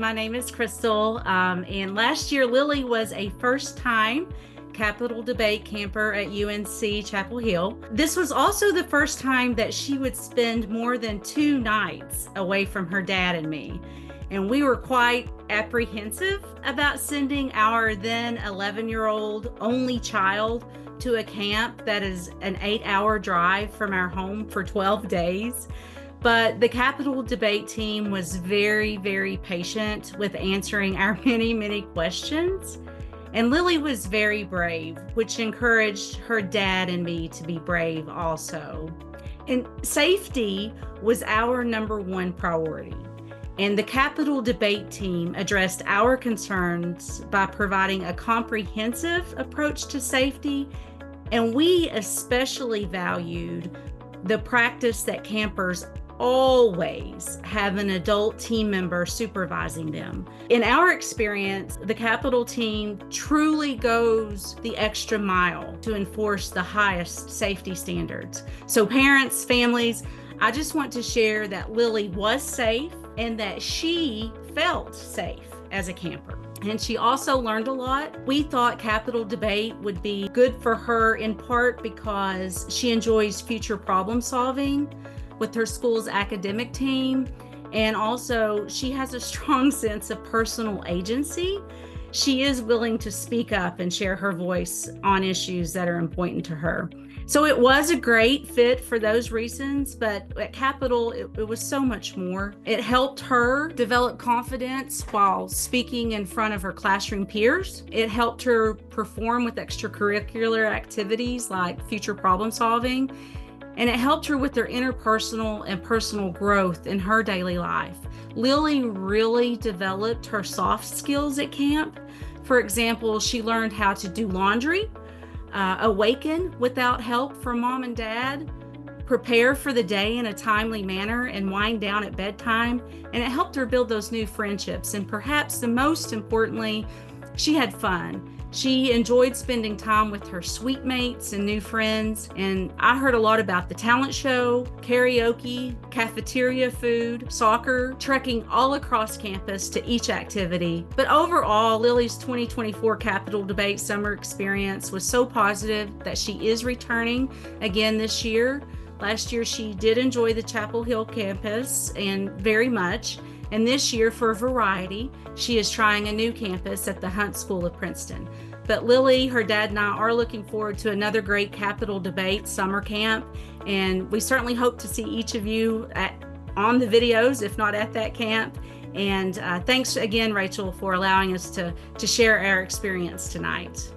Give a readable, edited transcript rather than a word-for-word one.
My name is Christel, and last year Lily was a first-time Capitol Debate camper at UNC Chapel Hill. This was also the first time that she would spend more than 2 nights away from her dad and me. And we were quite apprehensive about sending our then 11-year-old only child to a camp that is an 8-hour drive from our home for 12 days. But the Capitol Debate team was very, very patient with answering our many questions. And Lily was very brave, which encouraged her dad and me to be brave also. And safety was our #1 priority. And the Capitol Debate team addressed our concerns by providing a comprehensive approach to safety. And we especially valued the practice that campers always have an adult team member supervising them. In our experience, the Capitol team truly goes the extra mile to enforce the highest safety standards. So parents, families, I just want to share that Lily was safe and that she felt safe as a camper. And she also learned a lot. We thought Capitol Debate would be good for her in part because she enjoys future problem solving with her school's academic team. And also she has a strong sense of personal agency. She is willing to speak up and share her voice on issues that are important to her. So it was a great fit for those reasons, but at Capitol, it was so much more. It helped her develop confidence while speaking in front of her classroom peers. It helped her perform with extracurricular activities like future problem solving. And it helped her with her interpersonal and personal growth in her daily life. Lily really developed her soft skills at camp. For example, she learned how to do laundry, awaken without help from mom and dad, prepare for the day in a timely manner, and wind down at bedtime. And it helped her build those new friendships. And perhaps the most importantly, she had fun. She enjoyed spending time with her suite mates and new friends. And I heard a lot about the talent show, karaoke, cafeteria food, soccer, trekking all across campus to each activity. But overall, Lily's 2024 Capitol Debate summer experience was so positive that she is returning again this year. Last year, she did enjoy the Chapel Hill campus and very much. And this year, for variety, she is trying a new campus at the Hunt School of Princeton. But Lily, her dad, and I are looking forward to another great Capitol Debate summer camp. And we certainly hope to see each of you on the videos, if not at that camp. And thanks again, Rachel, for allowing us to share our experience tonight.